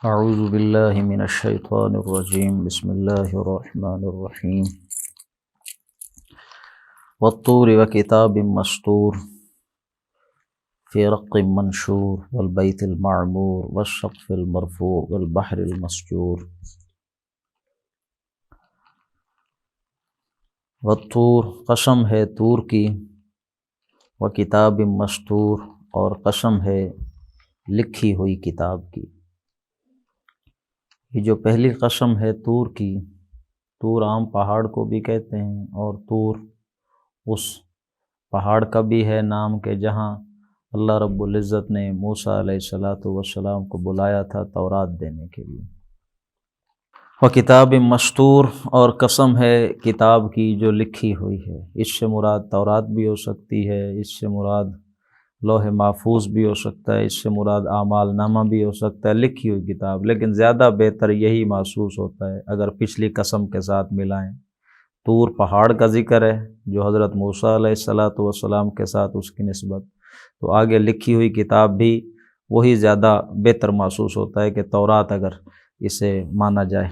اعوذ باللہ من الشیطان الرجیم بسم اللہ الرحمن الرحیم والطور وکتاب مسطور فی رق منشور والبیت المعمور والسقف المرفوع والبحر المسجور۔ والطور قسم ہے طور کی، وکتاب مسطور اور قسم ہے لکھی ہوئی کتاب کی۔ یہ جو پہلی قسم ہے طور کی، طور عام پہاڑ کو بھی کہتے ہیں، اور طور اس پہاڑ کا بھی ہے نام کہ جہاں اللہ رب العزت نے موسیٰ علیہ السلام کو بلایا تھا تورات دینے کے لیے۔ وکتاب مسطور اور قسم ہے کتاب کی جو لکھی ہوئی ہے۔ اس سے مراد تورات بھی ہو سکتی ہے، اس سے مراد لوح محفوظ بھی ہو سکتا ہے، اس سے مراد اعمال نامہ بھی ہو سکتا ہے، لکھی ہوئی کتاب۔ لیکن زیادہ بہتر یہی محسوس ہوتا ہے اگر پچھلی قسم کے ساتھ ملائیں۔ طور پہاڑ کا ذکر ہے جو حضرت موسیٰ علیہ السلام کے ساتھ اس کی نسبت، تو آگے لکھی ہوئی کتاب بھی وہی زیادہ بہتر محسوس ہوتا ہے کہ تورات اگر اسے مانا جائے۔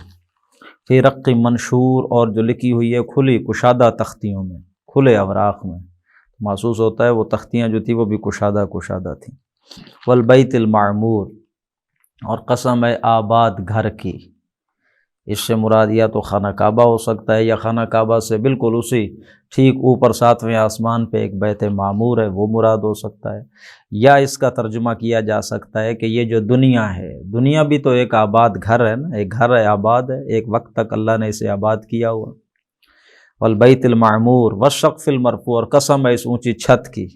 فی رق منشور، اور جو لکھی ہوئی ہے کھلی کشادہ تختیوں میں، کھلے اوراق میں، محسوس ہوتا ہے وہ تختیاں جو تھی وہ بھی کشادہ تھیں۔ والبیت المعمور، اور قسم ہے آباد گھر کی۔ اس سے مراد یا تو خانہ کعبہ ہو سکتا ہے، یا خانہ کعبہ سے بالکل اسی ٹھیک اوپر 7ویں آسمان پہ ایک بیت معمور ہے وہ مراد ہو سکتا ہے، یا اس کا ترجمہ کیا جا سکتا ہے کہ یہ جو دنیا ہے، دنیا بھی تو ایک آباد گھر ہے نا، ایک گھر ہے، آباد ہے، ایک وقت تک اللہ نے اسے آباد کیا ہوا۔ والبیت المعمور والسقف المرفوع، اور قسم ہے اس اونچی چھت کی،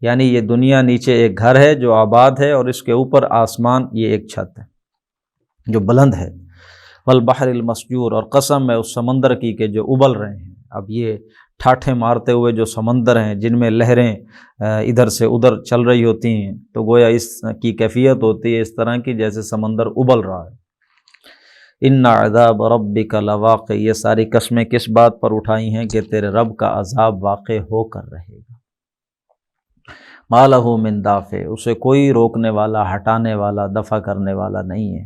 یعنی یہ دنیا نیچے ایک گھر ہے جو آباد ہے، اور اس کے اوپر آسمان یہ ایک چھت ہے جو بلند ہے۔ والبحر المسجور، اور قسم ہے اس سمندر کی کہ جو ابل رہے ہیں۔ اب یہ ٹھاٹھے مارتے ہوئے جو سمندر ہیں جن میں لہریں ادھر سے ادھر چل رہی ہوتی ہیں، تو گویا اس کی کیفیت ہوتی ہے اس طرح کی جیسے سمندر ابل رہا ہے۔ ان عذاب ربک لواقع، یہ ساری قسمیں کس بات پر اٹھائی ہیں کہ تیرے رب کا عذاب واقع ہو کر رہے گا۔ ما لہ من دافع، اسے کوئی روکنے والا، ہٹانے والا، دفع کرنے والا نہیں ہے۔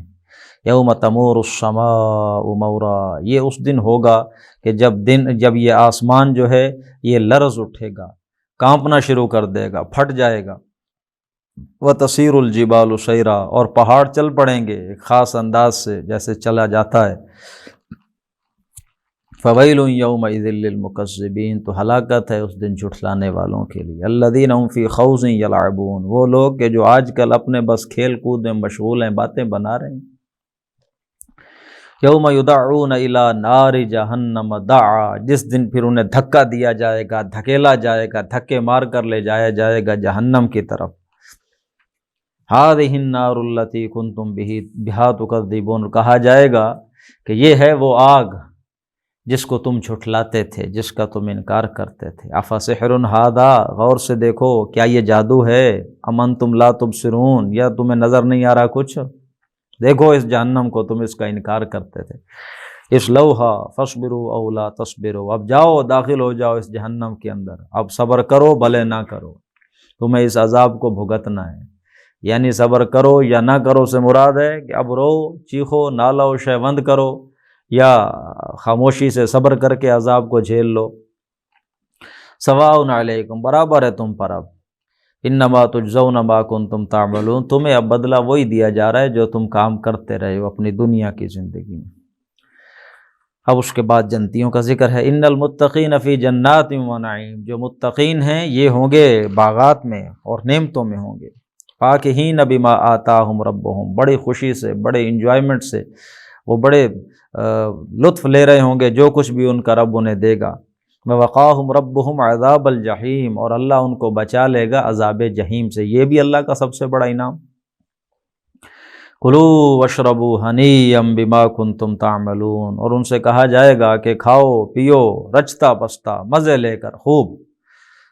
یوم تمور السماء مورا، یہ اس دن ہوگا کہ جب یہ آسمان جو ہے یہ لرز اٹھے گا، کانپنا شروع کر دے گا، پھٹ جائے گا۔ وَتَسِيرُ الْجِبَالُ سَيْرًا، اور پہاڑ چل پڑیں گے ایک خاص انداز سے جیسے چلا جاتا ہے۔ فَوَيْلٌ يَوْمَئِذٍ لِّلْمُكَذِّبِينَ، تو ہلاکت ہے اس دن جھٹلانے والوں کے لیے۔ الَّذِينَ هُمْ فِي خَوْضٍ يَلْعَبُونَ، وہ لوگ کہ جو آج کل اپنے بس کھیل کود میں مشغول ہیں، باتیں بنا رہے ہیں۔ یوم یدعون الی نار جہنم دعا، جس دن پھر انہیں دھکا دیا جائے گا، دھکیلا جائے گا، دھکے مار کر لے جایا جائے گا جہنم کی طرف۔ ہذہ النار التی کنتم بہا تکذبون، کہا جائے گا کہ یہ ہے وہ آگ جس کو تم جھٹلاتے تھے، جس کا تم انکار کرتے تھے۔ افسحر ھذا، غور سے دیکھو کیا یہ جادو ہے؟ ام انتم لا تبصرون، یا تمہیں نظر نہیں آ رہا کچھ؟ دیکھو اس جہنم کو، تم اس کا انکار کرتے تھے۔ اصلوھا فاصبروا او لا تصبروا، اب جاؤ داخل ہو جاؤ اس جہنم کے اندر، اب صبر کرو بھلے نہ کرو، تمہیں اس عذاب کو بھگتنا ہے۔ یعنی صبر کرو یا نہ کرو سے مراد ہے کہ اب رو، چیخو، نالو، شیوند کرو، یا خاموشی سے صبر کر کے عذاب کو جھیل لو۔ سواء علیکم، برابر ہے تم پر اب۔ انما تجزون ما کنتم تعملون، تمہیں اب بدلہ وہی دیا جا رہا ہے جو تم کام کرتے رہے ہو اپنی دنیا کی زندگی میں۔ اب اس کے بعد جنتیوں کا ذکر ہے۔ ان المتقین فی جنات و نعیم، جو متقین ہیں یہ ہوں گے باغات میں اور نعمتوں میں ہوں گے۔ فاکہین بما آتاہم ربہم، بڑی خوشی سے، بڑے انجوائمنٹ سے، وہ بڑے لطف لے رہے ہوں گے جو کچھ بھی ان کا رب انہیں دے گا۔ وَوَقَاهُمْ رَبُّهُمْ عَذَابَ الْجَحِيمِ، اور اللہ ان کو بچا لے گا عذاب جہیم سے، یہ بھی اللہ کا سب سے بڑا انعام۔ کُلُوا وَاشْرَبُوا هَنِيًّا بِمَا كُنتُمْ تَعْمَلُونَ، اور ان سے کہا جائے گا کہ کھاؤ پیو رچتا پستا مزے لے کر خوب،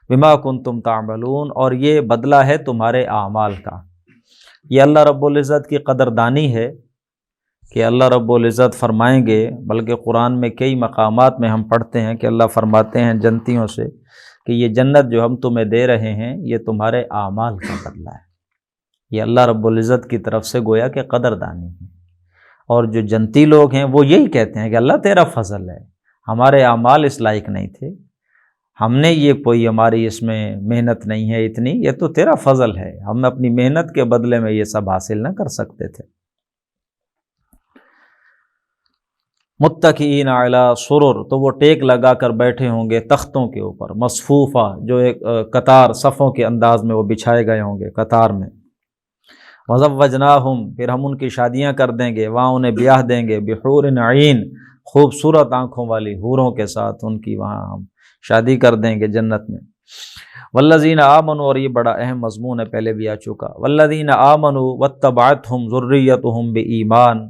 بِمَا كُنتُمْ تَعْمَلُونَ، اور یہ بدلہ ہے تمہارے اعمال کا۔ یہ اللہ رب العزت کی قدردانی ہے کہ اللہ رب العزت فرمائیں گے، بلکہ قرآن میں کئی مقامات میں ہم پڑھتے ہیں کہ اللہ فرماتے ہیں جنتیوں سے کہ یہ جنت جو ہم تمہیں دے رہے ہیں یہ تمہارے اعمال کا بدلہ ہے۔ یہ اللہ رب العزت کی طرف سے گویا کہ قدردانی ہے۔ اور جو جنتی لوگ ہیں وہ یہی کہتے ہیں کہ اللہ تیرا فضل ہے، ہمارے اعمال اس لائق نہیں تھے، ہم نے یہ کوئی ہماری اس میں محنت نہیں ہے اتنی، یہ تو تیرا فضل ہے، ہم اپنی محنت کے بدلے میں یہ سب حاصل نہ کر سکتے تھے۔ متکئین علی سرر، تو وہ ٹیک لگا کر بیٹھے ہوں گے تختوں کے اوپر، مصفوفہ، جو ایک قطار صفوں کے انداز میں وہ بچھائے گئے ہوں گے قطار میں۔ وزوجناہم، پھر ہم ان کی شادیاں کر دیں گے، وہاں انہیں بیاہ دیں گے، بحور عین، خوبصورت آنکھوں والی حوروں کے ساتھ ان کی وہاں ہم شادی کر دیں گے جنت میں۔ والذین آمنوا، اور یہ بڑا اہم مضمون ہے، پہلے بھی آ چکا، والذین آمنوا واتبعتہم ذریتہم بایمان،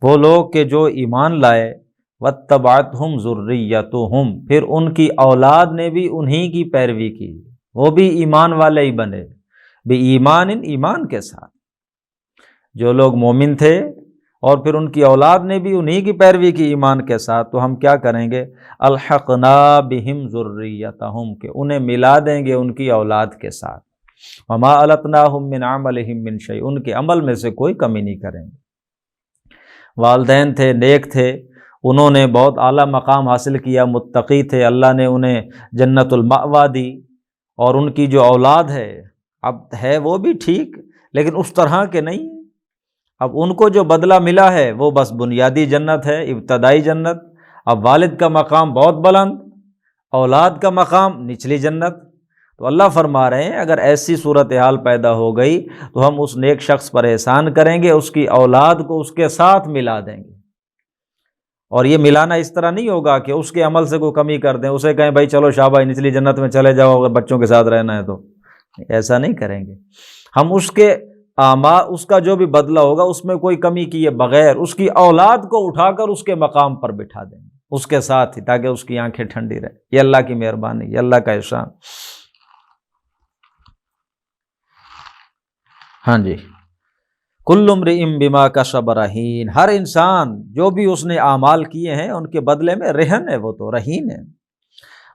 وہ لوگ کہ جو ایمان لائے، واتبعتہم ذریتہم، پھر ان کی اولاد نے بھی انہی کی پیروی کی، وہ بھی ایمان والے ہی بنے، بایمان، ایمان کے ساتھ، جو لوگ مومن تھے اور پھر ان کی اولاد نے بھی انہی کی پیروی کی ایمان کے ساتھ، تو ہم کیا کریں گے، الحقنا بہم ذریتہم، کہ انہیں ملا دیں گے ان کی اولاد کے ساتھ، وما التناہم من عملہم من شیء، ان کے عمل میں سے کوئی کمی نہیں کریں گے۔ والدین تھے، نیک تھے، انہوں نے بہت اعلیٰ مقام حاصل کیا، متقی تھے، اللہ نے انہیں جنت المأویٰ دی، اور ان کی جو اولاد ہے اب ہے وہ بھی ٹھیک لیکن اس طرح کے نہیں، اب ان کو جو بدلہ ملا ہے وہ بس بنیادی جنت ہے، ابتدائی جنت۔ اب والد کا مقام بہت بلند، اولاد کا مقام نچلی جنت۔ تو اللہ فرما رہے ہیں اگر ایسی صورتحال پیدا ہو گئی تو ہم اس نیک شخص پر احسان کریں گے، اس کی اولاد کو اس کے ساتھ ملا دیں گے۔ اور یہ ملانا اس طرح نہیں ہوگا کہ اس کے عمل سے کوئی کمی کر دیں، اسے کہیں بھائی چلو شاباش نچلی جنت میں چلے جاؤ اگر بچوں کے ساتھ رہنا ہے تو، ایسا نہیں کریں گے۔ ہم اس کے اس کا جو بھی بدلہ ہوگا اس میں کوئی کمی کیے بغیر اس کی اولاد کو اٹھا کر اس کے مقام پر بٹھا دیں گے اس کے ساتھ ہی، تاکہ اس کی آنکھیں ٹھنڈی رہیں۔ یہ اللہ کی مہربانی، یہ اللہ کا احسان۔ ہاں جی، کل امرئ بما کسب رہین، ہر انسان جو بھی اس نے اعمال کیے ہیں ان کے بدلے میں رہن ہے، وہ تو رہین ہے۔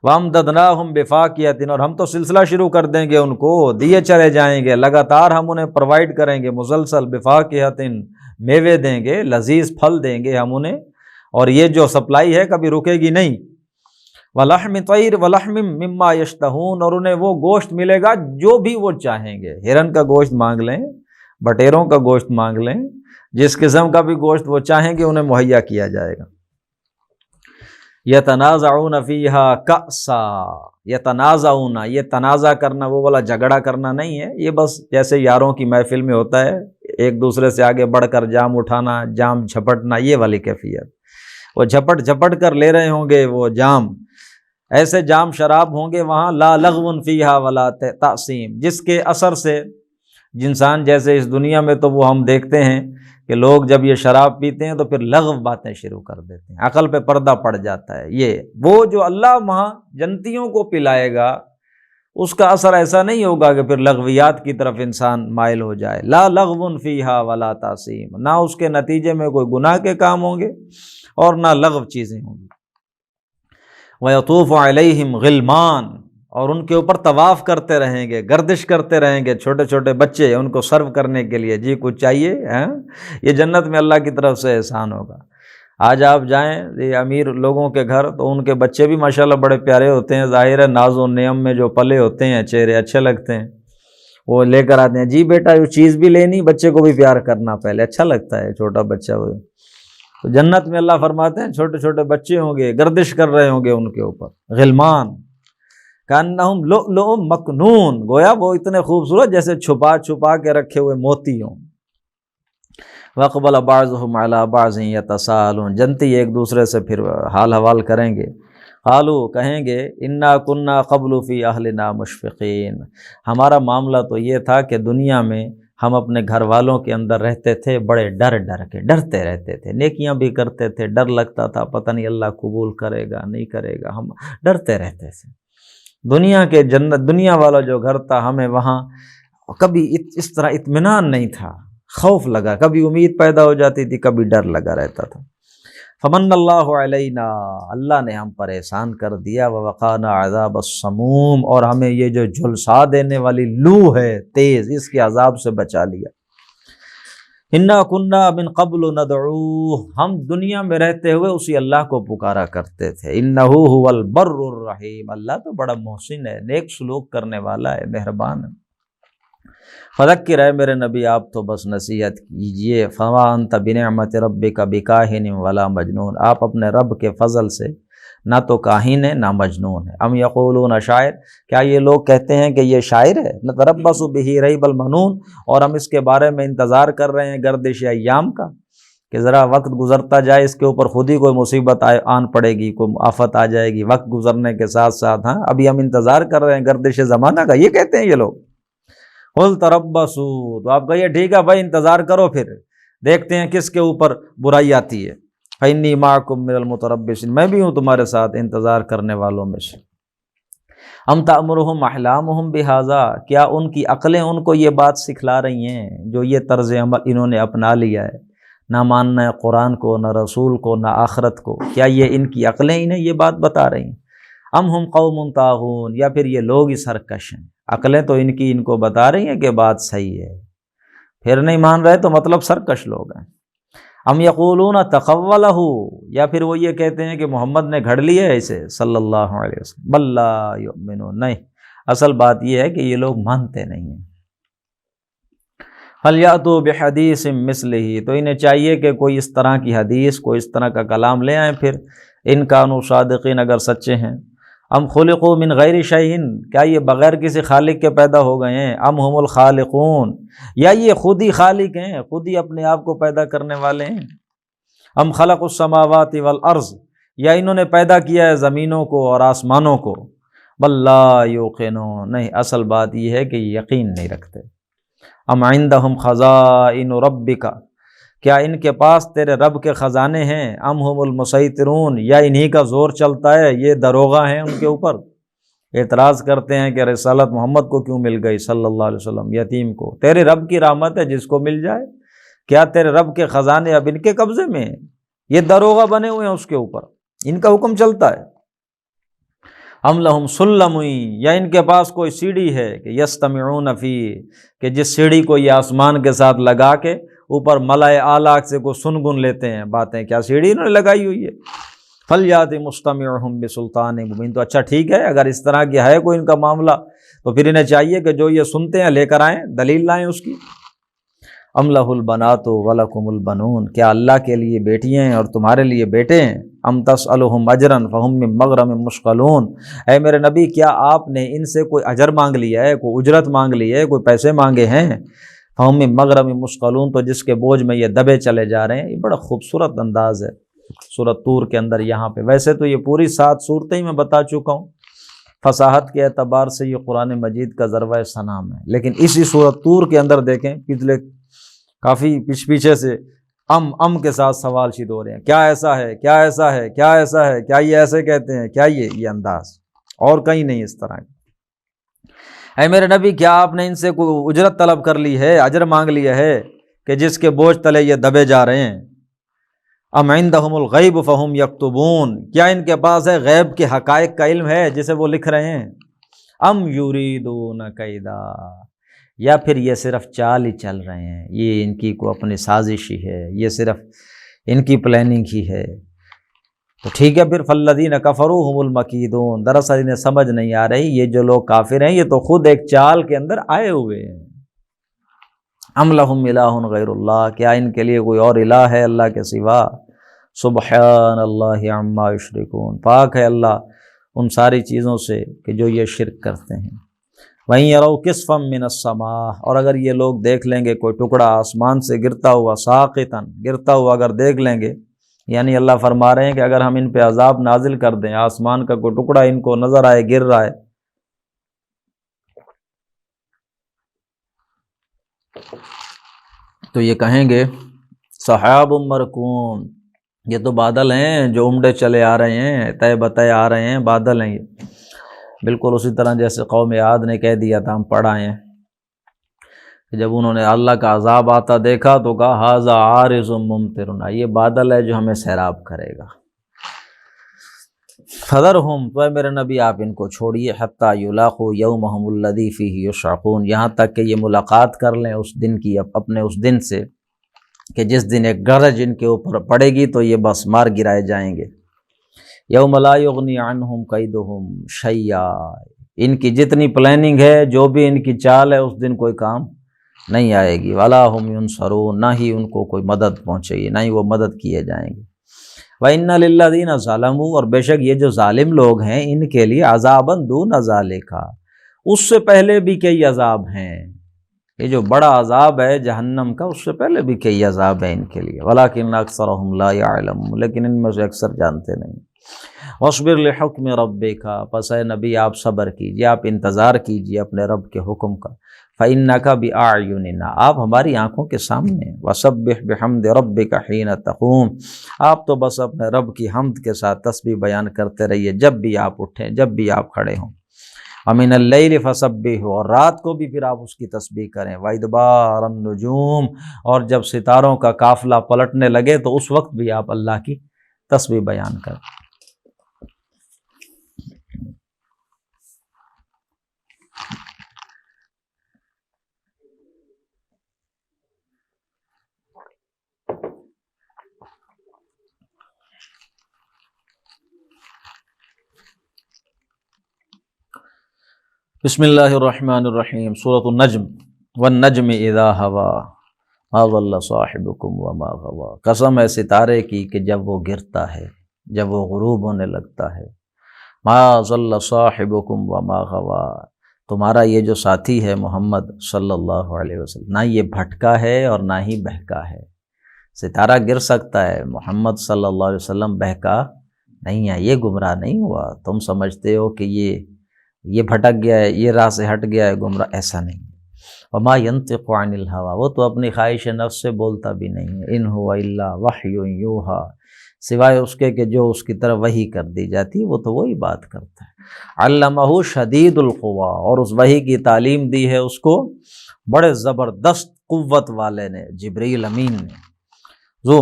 وَأَمْدَدْنَاهُمْ بِفَاكِهَةٍ، اور ہم تو سلسلہ شروع کر دیں گے، ان کو دیے چلے جائیں گے، لگاتار ہم انہیں پرووائڈ کریں گے، مسلسل، بِفَاكِهَةٍ، میوے دیں گے، لذیذ پھل دیں گے ہم انہیں، اور یہ جو سپلائی ہے کبھی رکے گی نہیں۔ وَلَحْمِ طَيْرٍ وَلَحْمٍ مِّمَّا يَشْتَهُونَ، اور انہیں وہ گوشت ملے گا جو بھی وہ چاہیں گے، ہرن کا گوشت مانگ لیں، بٹیروں کا گوشت مانگ لیں، جس قسم کا بھی گوشت وہ چاہیں گے انہیں مہیا کیا جائے گا۔ یتنازعون فیہا کأسا، یتنازعون، یہ تنازع کرنا وہ والا جھگڑا کرنا نہیں ہے، یہ بس جیسے یاروں کی محفل میں ہوتا ہے ایک دوسرے سے آگے بڑھ کر جام اٹھانا، جام جھپٹنا، یہ والی کیفیت، وہ جھپٹ جھپٹ کر لے رہے ہوں گے وہ جام، ایسے جام شراب ہوں گے وہاں، لا لغو فیہا ولا تأثیم، جس کے اثر سے انسان، جیسے اس دنیا میں تو وہ ہم دیکھتے ہیں کہ لوگ جب یہ شراب پیتے ہیں تو پھر لغو باتیں شروع کر دیتے ہیں، عقل پہ پردہ پڑ جاتا ہے۔ یہ وہ جو اللہ وہاں جنتیوں کو پلائے گا اس کا اثر ایسا نہیں ہوگا کہ پھر لغویات کی طرف انسان مائل ہو جائے، لا لغو فیہا ولا تأثیم، نہ اس کے نتیجے میں کوئی گناہ کے کام ہوں گے اور نہ لغو چیزیں ہوں گی۔ وَيَطُوفُ عَلَيْهِمْ غِلْمَانٌ، اور ان کے اوپر طواف کرتے رہیں گے، گردش کرتے رہیں گے چھوٹے چھوٹے بچے ان کو سرو کرنے کے لیے، جی کچھ چاہیے، یہ جنت میں اللہ کی طرف سے احسان ہوگا۔ آج آپ جائیں یہ امیر لوگوں کے گھر تو ان کے بچے بھی ماشاءاللہ بڑے پیارے ہوتے ہیں، ظاہر ہے ناز و نعم میں جو پلے ہوتے ہیں چہرے اچھے لگتے ہیں، وہ لے کر آتے ہیں، جی بیٹا یہ چیز بھی لینی، بچے کو بھی پیار کرنا، پہلے اچھا لگتا ہے چھوٹا بچہ وہ۔ تو جنت میں اللہ فرماتے ہیں چھوٹے چھوٹے بچے ہوں گے، گردش کر رہے ہوں گے ان کے اوپر، غلمان کأنہم لؤلؤ مکنون، گویا وہ اتنے خوبصورت جیسے چھپا چھپا کے رکھے ہوئے موتی ہوں۔ وَأَقْبَلَ بَعْضُهُمْ عَلَىٰ بَعْضٍ يَتَسَاءَلُونَ، جنتی ایک دوسرے سے پھر حال حوال کریں گے، قالوا، کہیں گے، اِنَّا كُنَّا قَبْلُ فِي أَهْلِنَا مُشْفِقِينَ، ہمارا معاملہ تو یہ تھا کہ دنیا میں ہم اپنے گھر والوں کے اندر رہتے تھے بڑے ڈر ڈر کے، ڈرتے رہتے تھے، نیکیاں بھی کرتے تھے، ڈر لگتا تھا پتہ نہیں اللہ قبول کرے گا نہیں کرے گا، ہم ڈرتے رہتے تھے۔ دنیا کے جنت، دنیا والا جو گھر تھا ہمیں وہاں کبھی اس طرح اطمینان نہیں تھا، خوف لگا، کبھی امید پیدا ہو جاتی تھی، کبھی ڈر لگا رہتا تھا۔ فمن اللہ علینا، اللہ نے ہم پر احسان کر دیا، ووقانا عذاب السموم، اور ہمیں یہ جو جھلسا دینے والی لو ہے تیز، اس کے عذاب سے بچا لیا۔ انا کننا من قبل ندعوہ، ہم دنیا میں رہتے ہوئے اسی اللہ کو پکارا کرتے تھے، انہ هو البر الرحیم، اللہ تو بڑا محسن ہے، نیک سلوک کرنے والا ہے، مہربان ہے۔ فذکر، ہے میرے نبی آپ تو بس نصیحت کیجئے، فما انت بنعمت ربک بکاہن ولا مجنون، آپ اپنے رب کے فضل سے نہ تو کاہن ہے نہ مجنون ہے۔ ام یقولون شاعر، کیا یہ لوگ کہتے ہیں کہ یہ شاعر ہے؟ نتربص بہ ریب المنون، اور ہم اس کے بارے میں انتظار کر رہے ہیں گردش ایام کا، کہ ذرا وقت گزرتا جائے، اس کے اوپر خود ہی کوئی مصیبت آن پڑے گی، کوئی آفت آ جائے گی وقت گزرنے کے ساتھ ساتھ، ہاں ابھی ہم انتظار کر رہے ہیں گردش زمانہ کا، یہ کہتے ہیں یہ لوگ۔ قل تربصوا، تو آپ کہیے ٹھیک ہے بھائی انتظار کرو، پھر دیکھتے ہیں کس کے اوپر برائی آتی ہے۔ فإنی معکم من المتربصین، میں بھی ہوں تمہارے ساتھ انتظار کرنے والوں میں سے۔ ام تأمرہم احلامہم بہذا، کیا ان کی عقلیں ان کو یہ بات سکھلا رہی ہیں، جو یہ طرز عمل انہوں نے اپنا لیا ہے، نہ ماننا ہے قرآن کو، نہ رسول کو، نہ آخرت کو، کیا یہ ان کی عقلیں انہیں یہ بات بتا رہی ہیں؟ ام ہم قوم طاغون، یا پھر یہ لوگ ہی سرکش ہیں، عقلیں تو ان کی ان کو بتا رہی ہیں کہ بات صحیح ہے، پھر نہیں مان رہے تو مطلب سرکش لوگ ہیں۔ ام یقولون تقولہ، یا پھر وہ یہ کہتے ہیں کہ محمد نے گھڑ لیا ہے اسے صلی اللہ علیہ وسلم، بل لا یؤمنون، نہیں، اصل بات یہ ہے کہ یہ لوگ مانتے نہیں ہیں۔ فلیأتوا بحدیث مثلہ، تو انہیں چاہیے کہ کوئی اس طرح کی حدیث، کوئی اس طرح کا کلام لے آئیں، پھر ان کانوا صادقین، اگر سچے ہیں۔ ام خلقوا من غیر شیء، کیا یہ بغیر کسی خالق کے پیدا ہو گئے ہیں؟ ام هم الخالقون، یا یہ خود ہی خالق ہیں، خود ہی اپنے آپ کو پیدا کرنے والے ہیں۔ ام خلقوا السماوات والارض، یا انہوں نے پیدا کیا ہے زمینوں کو اور آسمانوں کو۔ بل لا یوقنون، نہیں، اصل بات یہ ہے کہ یہ یقین نہیں رکھتے۔ ام عندہم خزائن ربک، کیا ان کے پاس تیرے رب کے خزانے ہیں؟ ام ہم المسیطرون، یا انہی کا زور چلتا ہے، یہ دروغہ ہیں ان کے اوپر۔ اعتراض کرتے ہیں کہ رسالت محمد کو کیوں مل گئی صلی اللہ علیہ وسلم، یتیم کو؟ تیرے رب کی رحمت ہے، جس کو مل جائے، کیا تیرے رب کے خزانے اب ان کے قبضے میں ہیں؟ یہ دروغہ بنے ہوئے ہیں اس کے اوپر، ان کا حکم چلتا ہے۔ ام لہم سلم، یا ان کے پاس کوئی سیڑھی ہے کہ یستمعون فی، کہ جس سیڑھی کو یہ آسمان کے ساتھ لگا کے اوپر ملائے اعلیٰ سے کو سنگن لیتے ہیں باتیں، کیا سیڑھی انہوں نے لگائی ہوئی ہے؟ فلیات مستمعہم بسلطان مبین، تو اچھا ٹھیک ہے، اگر اس طرح کی ہے کوئی ان کا معاملہ تو پھر انہیں چاہیے کہ جو یہ سنتے ہیں لے کر آئیں، دلیل لائیں اس کی۔ ام لہ البنات ولکم البنون، کیا اللہ کے لیے بیٹیاں ہیں اور تمہارے لیے بیٹے ہیں؟ ام تسألہم اجرا فہم من مغرم مثقلون، اے میرے نبی کیا آپ نے ان سے کوئی اجر مانگ لیا ہے، کوئی اجرت مانگ لی ہے، کوئی پیسے مانگے ہیں؟ فہم من مغرم مثقلون، تو جس کے بوجھ میں یہ دبے چلے جا رہے ہیں۔ یہ بڑا خوبصورت انداز ہے سورۃ طور کے اندر یہاں پہ، ویسے تو یہ پوری 7 صورتیں ہی میں بتا چکا ہوں، فصاحت کے اعتبار سے یہ قرآن مجید کا ذروہ سنام ہے، لیکن اسی سورۃ طور کے اندر دیکھیں پچھلے کافی پیچھے سے ام کے ساتھ سوال شروع ہو رہے ہیں، کیا ایسا ہے، کیا ایسا ہے، کیا ایسا ہے، کیا یہ ایسے کہتے ہیں، کیا یہ انداز، اور کہیں نہیں اس طرح کی۔ اے میرے نبی کیا آپ نے ان سے کوئی اجرت طلب کر لی ہے، اجر مانگ لیا ہے کہ جس کے بوجھ تلے یہ دبے جا رہے ہیں؟ ام عندہم الغیب فہم یکتبون، کیا ان کے پاس ہے غیب کے حقائق کا علم ہے جسے وہ لکھ رہے ہیں؟ ام یریدون کیدا، یا پھر یہ صرف چال ہی چل رہے ہیں، یہ ان کی کوئی اپنی سازش ہی ہے، یہ صرف ان کی پلاننگ ہی ہے؟ تو ٹھیک ہے پھر، فالذین کفروا هم المکیدون، دراصل انہیں سمجھ نہیں آ رہی یہ جو لوگ کافر ہیں یہ تو خود ایک چال کے اندر آئے ہوئے ہیں۔ ام لہم الہ غیر اللہ، کیا ان کے لیے کوئی اور الہ ہے اللہ کے سوا؟ سبحان اللہ عما یشرکون، پاک ہے اللہ ان ساری چیزوں سے کہ جو یہ شرک کرتے ہیں۔ وَإِن يَرَوْا كِسْفًا مِّنَ السَّمَاءِ، اور اگر یہ لوگ دیکھ لیں گے کوئی ٹکڑا آسمان سے گرتا ہوا، ساقطاً، گرتا ہوا اگر دیکھ لیں گے، یعنی اللہ فرما رہے ہیں کہ اگر ہم ان پہ عذاب نازل کر دیں، آسمان کا کوئی ٹکڑا ان کو نظر آئے گر رہا ہے، تو یہ کہیں گے سحاب مرکوم، یہ تو بادل ہیں جو عمڈے چلے آ رہے ہیں، طے بتے آ رہے ہیں، بادل ہیں یہ۔ بالکل اسی طرح جیسے قوم عاد نے کہہ دیا تھا، ہم پڑھ آئے ہیں کہ جب انہوں نے اللہ کا عذاب آتا دیکھا تو کہا ھذا عارض ممطرنا، یہ بادل ہے جو ہمیں سیراب کرے گا۔ فذرہم، تو اے میرے نبی آپ ان کو چھوڑیے، حتی یلاقوا یومہم الذی فیہ یصعقون، یہاں تک کہ یہ ملاقات کر لیں اس دن کی، اپنے اس دن سے کہ جس دن ایک گرج ان کے اوپر پڑے گی تو یہ بس مار گرائے جائیں گے۔ یوم لا یغنی عنہم کیدہم شیئا، ان کی جتنی پلاننگ ہے، جو بھی ان کی چال ہے، اس دن کوئی کام نہیں آئے گی۔ ولا ہم ینصرون، نہ ہی ان کو کوئی مدد پہنچے گی، نہ ہی وہ مدد کیے جائیں گے۔ وَإِنَّ لِلَّذِينَ ظَلَمُوا، اور بے شک یہ جو ظالم لوگ ہیں ان کے لیے عذابًا دون ذالک، اس سے پہلے بھی کئی عذاب ہیں۔ یہ جو بڑا عذاب ہے جہنم کا، اس سے پہلے بھی کئی عذاب ہیں ان کے لیے۔ وَلَٰكِنَّ أَكْثَرَهُمْ لَا يَعْلَمُونَ، لیکن ان میں سے اکثر جانتے نہیں۔ وَاصْبِرْ لِحُكْمِ رَبِّكَ، پس اے نبی آپ صبر کیجئے، آپ انتظار کیجئے اپنے رب کے حکم کا۔ فَإِنَّكَ بِأَعْيُنِنَا، آپ ہماری آنکھوں کے سامنے ہیں۔ وَسَبِّحْ بِحَمْدِ رَبِّكَ حِينَ تَقُومُ، آپ تو بس اپنے رب کی حمد کے ساتھ تسبیح بیان کرتے رہیے جب بھی آپ اٹھیں، جب بھی آپ کھڑے ہوں۔ وَمِنَ اللَّيْلِ فَسَبِّحْهُ، اور رات کو بھی پھر آپ اس کی تسبیح کریں۔ وَإِدْبَارَ النُّجُومِ، اور جب ستاروں کا قافلہ پلٹنے لگے تو اس وقت بھی آپ اللہ کی تسبیح بیان کریں۔ بسم اللہ الرحمن الرحیم، سورۃ النجم، والنجم اذا ہوا ما ضل صاحبکم وما غوا، قسم ہے ستارے کی کہ جب وہ گرتا ہے، جب وہ غروب ہونے لگتا ہے۔ ما ضل صاحبکم وما غوا، تمہارا یہ جو ساتھی ہے محمد صلی اللہ علیہ وسلم، نہ یہ بھٹکا ہے اور نہ ہی بہکا ہے۔ ستارہ گر سکتا ہے، محمد صلی اللہ علیہ وسلم بہکا نہیں ہے، یہ گمراہ نہیں ہوا۔ تم سمجھتے ہو کہ یہ بھٹک گیا ہے، یہ راہ سے ہٹ گیا ہے، گمراہ، ایسا نہیں۔ وما ينطق عن الهوى، وہ تو اپنی خواہش نفس سے بولتا بھی نہیں ہے۔ ان هو الا وحی یوحی، سوائے اس کے کہ جو اس کی طرف وحی کر دی جاتی ہے، وہ تو وہی بات کرتا ہے۔ علمہ شدید القویٰ، اور اس وحی کی تعلیم دی ہے اس کو بڑے زبردست قوت والے نے، جبریل امین نے۔ ذو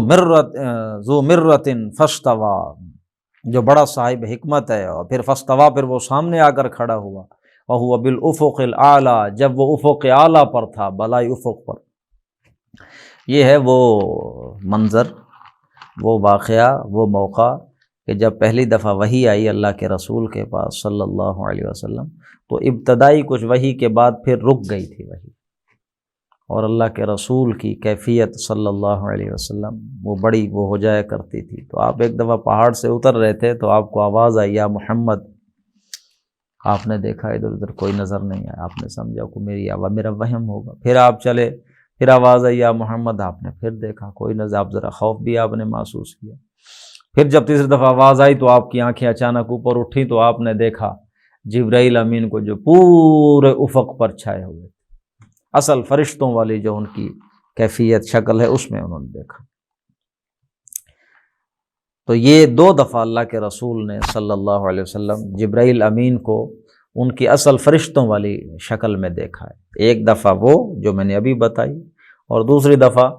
مرۃ فاستویٰ، جو بڑا صاحب حکمت ہے، اور پھر فاستویٰ، پھر وہ سامنے آ کر کھڑا ہوا۔ وہو بالافق الاعلیٰ، جب وہ افق اعلیٰ پر تھا، بلائی افق پر۔ یہ ہے وہ منظر، وہ واقعہ، وہ موقع کہ جب پہلی دفعہ وحی آئی اللہ کے رسول کے پاس صلی اللہ علیہ وسلم، تو ابتدائی کچھ وحی کے بعد پھر رک گئی تھی وحی، اور اللہ کے رسول کی کیفیت صلی اللہ علیہ وسلم وہ بڑی وہ ہو جایا کرتی تھی۔ تو آپ ایک دفعہ پہاڑ سے اتر رہے تھے تو آپ کو آواز آئی یا محمد، آپ نے دیکھا ادھر ادھر کوئی نظر نہیں آیا، آپ نے سمجھا کہ میری آواز، میرا وہم ہوگا۔ پھر آپ چلے، پھر آواز آئی یا محمد، آپ نے پھر دیکھا کوئی نظر، آپ ذرا خوف بھی آپ نے محسوس کیا۔ پھر جب تیسری دفعہ آواز آئی تو آپ کی آنکھیں اچانک اوپر اٹھی تو آپ نے دیکھا جبرائیل امین کو جو پورے افق پر چھائے ہوئے، اصل فرشتوں والی جو ان کی کیفیت شکل ہے اس میں انہوں نے دیکھا۔ تو یہ دو دفعہ اللہ کے رسول نے صلی اللہ علیہ وسلم جبرائیل امین کو ان کی اصل فرشتوں والی شکل میں دیکھا ہے۔ ایک دفعہ وہ جو میں نے ابھی بتائی، اور دوسری دفعہ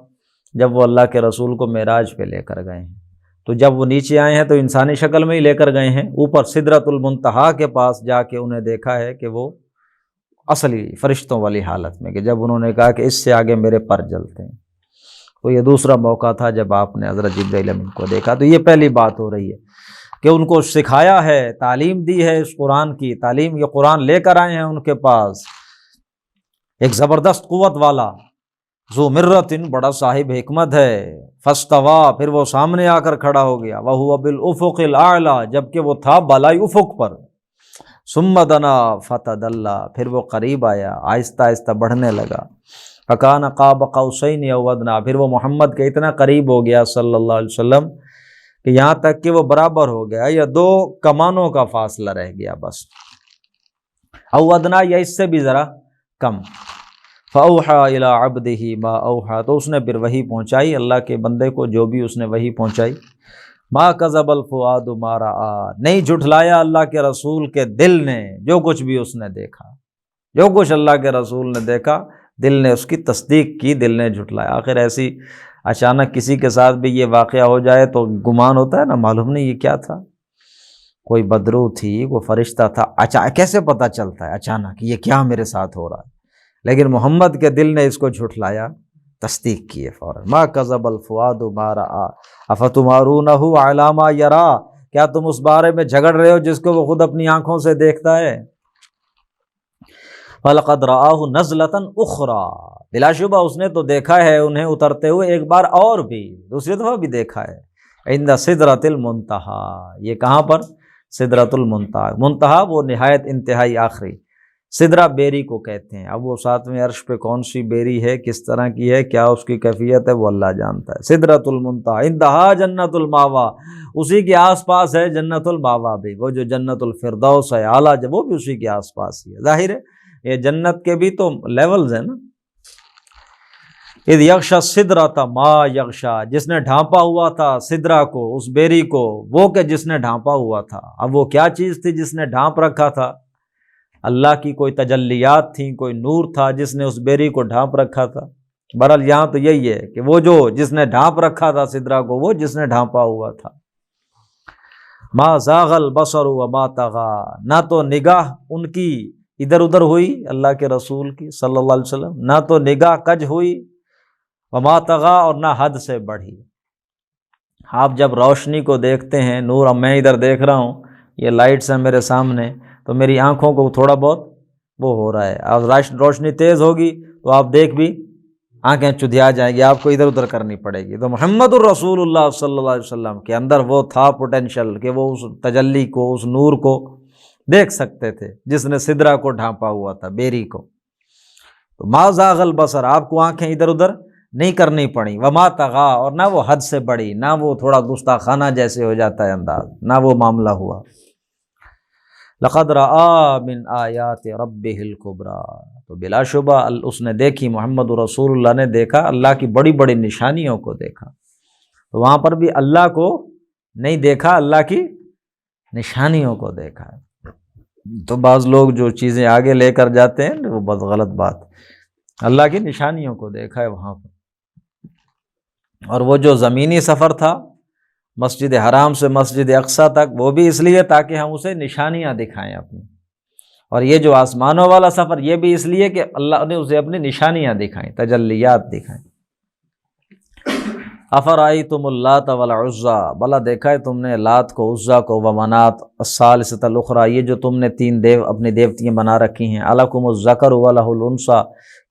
جب وہ اللہ کے رسول کو معراج پہ لے کر گئے ہیں، تو جب وہ نیچے آئے ہیں تو انسانی شکل میں ہی لے کر گئے ہیں، اوپر سدرۃ المنتہا کے پاس جا کے انہیں دیکھا ہے کہ وہ اصلی فرشتوں والی حالت میں، کہ جب انہوں نے کہا کہ اس سے آگے میرے پر جلتے ہیں، تو یہ دوسرا موقع تھا جب آپ نے حضرت جبرائیل امین کو دیکھا۔ تو یہ پہلی بات ہو رہی ہے کہ ان کو سکھایا ہے، تعلیم دی ہے اس قرآن کی تعلیم، یہ قرآن لے کر آئے ہیں ان کے پاس، ایک زبردست قوت والا، ذو مرۃ، بڑا صاحب حکمت ہے، فاستویٰ، پھر وہ سامنے آ کر کھڑا ہو گیا، وہو بالافق الاعلیٰ، جبکہ وہ تھا بالائی افق پر، ثم دنا فتدلی، پھر وہ قریب آیا، آہستہ آہستہ بڑھنے لگا، فکان قاب قوسین او ادنی، پھر وہ محمد کے اتنا قریب ہو گیا صلی اللہ علیہ وسلم کہ یہاں تک کہ وہ برابر ہو گیا، یا دو کمانوں کا فاصلہ رہ گیا بس، او ادنی، یا اس سے بھی ذرا کم۔ فاوحی الی عبدہ ما اوحی، تو اس نے پھر وحی پہنچائی اللہ کے بندے کو جو بھی اس نے وحی پہنچائی۔ ما کذب الفؤاد ما رأى، نہیں جھٹلایا اللہ کے رسول کے دل نے جو کچھ بھی اس نے دیکھا، جو کچھ اللہ کے رسول نے دیکھا دل نے اس کی تصدیق کی، دل نے جھٹلایا۔ آخر ایسی اچانک کسی کے ساتھ بھی یہ واقعہ ہو جائے تو گمان ہوتا ہے نا، معلوم نہیں یہ کیا تھا، کوئی بدرو تھی، وہ فرشتہ تھا، کیسے پتہ چلتا ہے اچانک یہ کیا میرے ساتھ ہو رہا ہے؟ لیکن محمد کے دل نے اس کو جھٹلایا تصدیق کی ہے فوراً۔ ما کذب الفؤاد ما رأى افتمارونہ علی ما یری، کیا تم اس بارے میں جھگڑ رہے ہو جس کو وہ خود اپنی آنکھوں سے دیکھتا ہے؟ فَلَقَدْ رَآهُ نَزْلَةً أُخْرَى، بلا شبہ اس نے تو دیکھا ہے انہیں اترتے ہوئے ایک بار اور بھی، دوسری دفعہ بھی دیکھا ہے، عند سدرۃ المنتہی، یہ کہاں پر؟ سدرۃ المنتہی، منتہا وہ نہایت انتہائی آخری، سدرہ بیری کو کہتے ہیں۔ اب وہ ساتویں عرش پہ کون سی بیری ہے، کس طرح کی ہے، کیا اس کی کیفیت ہے، وہ اللہ جانتا ہے۔ سدرۃ المنتہی عندہا جنت الماوا، اسی کے آس پاس ہے جنت الماوا بھی، وہ جو جنت الفردوس ہے اعلیٰ، جب وہ بھی اسی کے آس پاس ہی ہے۔ ظاہر ہے یہ جنت کے بھی تو لیولز ہیں نا۔ اذ یغشی السدرۃ ما یغشی، جس نے ڈھانپا ہوا تھا سدرہ کو، اس بیری کو، وہ کہ جس نے ڈھانپا ہوا تھا۔ اب وہ کیا چیز تھی جس نے ڈھانپ رکھا تھا؟ اللہ کی کوئی تجلیات تھیں، کوئی نور تھا جس نے اس بیری کو ڈھانپ رکھا تھا۔ بہرحال یہاں تو یہی ہے کہ وہ جو جس نے ڈھانپ رکھا تھا سدرہ کو، وہ جس نے ڈھانپا ہوا تھا۔ ما زاغ البصر وما طغی، نہ تو نگاہ ان کی ادھر ادھر ہوئی اللہ کے رسول کی صلی اللہ علیہ وسلم، نہ تو نگاہ کج ہوئی، وما طغی، اور نہ حد سے بڑھی۔ آپ جب روشنی کو دیکھتے ہیں، نور، اب میں ادھر دیکھ رہا ہوں، یہ لائٹس ہیں میرے سامنے، تو میری آنکھوں کو تھوڑا بہت وہ ہو رہا ہے، اب روشنی تیز ہوگی تو آپ دیکھ بھی آنکھیں چدھیا جائیں گی، آپ کو ادھر ادھر کرنی پڑے گی۔ تو محمد الرسول اللہ صلی اللہ علیہ وسلم کے اندر وہ تھا پوٹینشل کہ وہ اس تجلی کو، اس نور کو دیکھ سکتے تھے جس نے سدرہ کو ڈھانپا ہوا تھا، بیری کو۔ تو ما زاغ البصر، آپ کو آنکھیں ادھر ادھر نہیں کرنی پڑی، وما طغی، اور نہ وہ حد سے بڑی، نہ وہ تھوڑا گستاخانہ جیسے ہو جاتا ہے انداز، نہ وہ معاملہ ہوا۔ لقد رأى من آیات ربہ الکبریٰ، تو بلا شبہ اس نے دیکھی، محمد رسول اللہ نے دیکھا اللہ کی بڑی بڑی نشانیوں کو دیکھا۔ تو وہاں پر بھی اللہ کو نہیں دیکھا، اللہ کی نشانیوں کو دیکھا۔ تو بعض لوگ جو چیزیں آگے لے کر جاتے ہیں وہ بہت غلط بات، اللہ کی نشانیوں کو دیکھا ہے وہاں پر۔ اور وہ جو زمینی سفر تھا مسجد حرام سے مسجد اقصیٰ تک، وہ بھی اس لیے تاکہ ہم اسے نشانیاں دکھائیں اپنی، اور یہ جو آسمانوں والا سفر، یہ بھی اس لیے کہ اللہ نے اسے اپنی نشانیاں دکھائیں، تجلیات دکھائیں۔ افرأیتم اللات والعزیٰ، بلا دیکھا ہے تم نے لات کو، عزیٰ کو، ومنات الثالثۃ الاخری، یہ جو تم نے تین دیو اپنی دیوتیاں بنا رکھی ہیں۔ الکم الذکر ولہ الانثیٰ،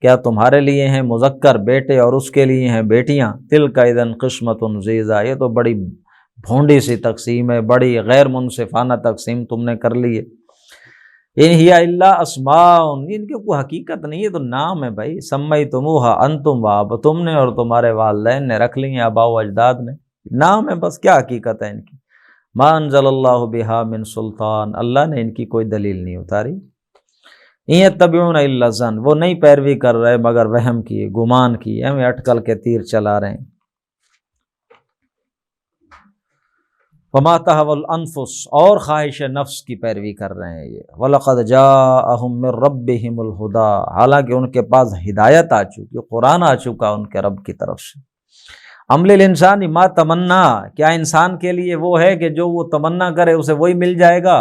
کیا تمہارے لیے ہیں مذکر بیٹے اور اس کے لیے ہیں بیٹیاں؟ تلک اذا قسمۃ ضیزیٰ، یہ تو بڑی بھونڈی سی تقسیم ہے، بڑی غیر منصفانہ تقسیم تم نے کر لی ہے۔ ان ہی الا اسماء، ان کی کوئی حقیقت نہیں، یہ تو نام ہے بھائی، سمیتموہا انتم وآباؤکم، تم نے اور تمہارے والدین نے رکھ لی ہیں، آباء و اجداد نے، نام ہے بس، کیا حقیقت ہے ان کی؟ ما انزل اللہ بہا من سلطان، اللہ نے ان کی کوئی دلیل نہیں اتاری۔ ان یتبعون الا الظن، وہ نہیں پیروی کر رہے مگر وہم کی، گمان کی، ہمیں اٹکل کے تیر چلا رہے ہیں۔ وما تہوی الانفس، اور خواہش نفس کی پیروی کر رہے ہیں یہ۔ وَلَقَدْ جَاءَهُم مِّن رَّبِّهِمُ الْهُدَىٰ، حالانکہ ان کے پاس ہدایت آ چکی، قرآن آ چکا ان کے رب کی طرف سے۔ ام للانسان ما تمنا، کیا انسان کے لیے وہ ہے کہ جو وہ تمنا کرے اسے وہی مل جائے گا؟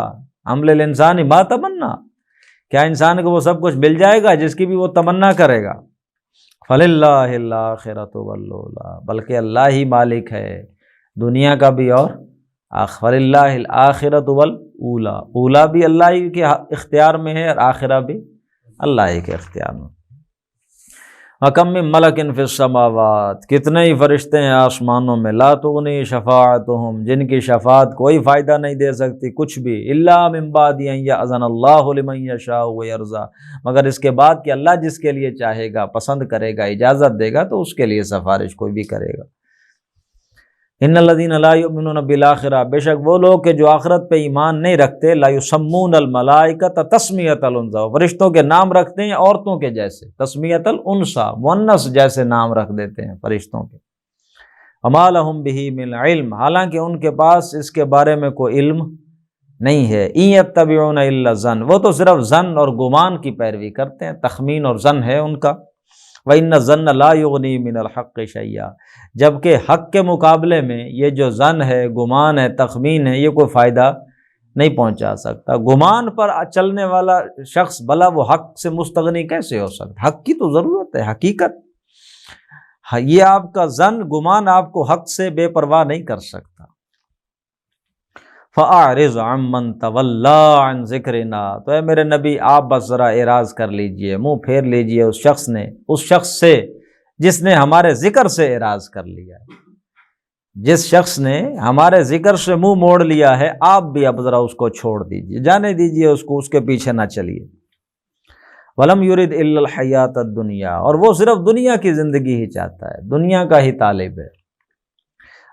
ام للانسان ما تمنا، کیا انسان کو وہ سب کچھ مل جائے گا جس کی بھی وہ تمنا کرے گا؟ فَلِلَّهِ الْآخِرَةُ وَالْأُولَىٰ، بلکہ اللہ ہی مالک ہے دنیا کا بھی اور فَلِلَّهِ الْآخِرَةُ وَالْأُولَىٰ، اولا بھی اللہ ہی کے اختیار میں ہے اور آخرہ بھی اللہ ہی کے اختیار میں۔ وَكَم مِّن مَلَكٍ فِي السَّمَاوَاتِ، کتنے ہی فرشتے ہیں آسمانوں میں، لَا تُغْنِي شَفَاعَتُهُمْ، جن کی شفاعت کوئی فائدہ نہیں دے سکتی کچھ بھی، إِلَّا مِن بَعْدِ أَن يَأْذَنَ اللَّهُ لِمَن يَشَاءُ وَيَرْضَىٰ، مگر اس کے بعد کہ اللہ جس کے لیے چاہے گا، پسند کرے گا، اجازت دے گا، تو اس کے لیے سفارش کوئی بھی کرے گا۔ ان الذین لا یؤمنون بالآخرہ، بے شک وہ لوگ کہ جو آخرت پہ ایمان نہیں رکھتے، لا یسمون الملائکۃ تسمیۃ الانثیٰ، فرشتوں کے نام رکھتے ہیں عورتوں کے جیسے، تسمیۃ الانثیٰ، مؤنث جیسے نام رکھ دیتے ہیں فرشتوں کے۔ وما لہم بہ من علم، حالانکہ ان کے پاس اس کے بارے میں کوئی علم نہیں ہے۔ ان یتبعون الا الظن، وہ تو صرف ظن اور گمان کی پیروی کرتے ہیں، تخمین اور ظن ہے ان کا۔ وَإِنَّ الظَّنَّ لَا يُغْنِي مِنَ الْحَقِّ شَيْئًا، جبکہ حق کے مقابلے میں یہ جو ظن ہے، گمان ہے، تخمین ہے، یہ کوئی فائدہ نہیں پہنچا سکتا۔ گمان پر چلنے والا شخص بھلا وہ حق سے مستغنی کیسے ہو سکتا؟ حق کی تو ضرورت ہے، حقیقت، ہاں یہ آپ کا ظن گمان آپ کو حق سے بے پرواہ نہیں کر سکتا۔ فَأَعْرِضْ عَمَّنْ تَوَلَّىٰ عَنْ ذِكْرِنَا، تو اے میرے نبی آپ بس ذرا اعراض کر لیجئے، منہ پھیر لیجئے اس شخص سے جس نے ہمارے ذکر سے اعراض کر لیا ہے، جس شخص نے ہمارے ذکر سے منہ موڑ لیا ہے، آپ بھی اب ذرا اس کو چھوڑ دیجئے، جانے دیجئے اس کو، اس کے پیچھے نہ چلیے۔ وَلَمْ يُرِدْ إِلَّا الْحَيَاةَ الدُّنْيَا، اور وہ صرف دنیا کی زندگی ہی چاہتا ہے، دنیا کا ہی طالب ہے۔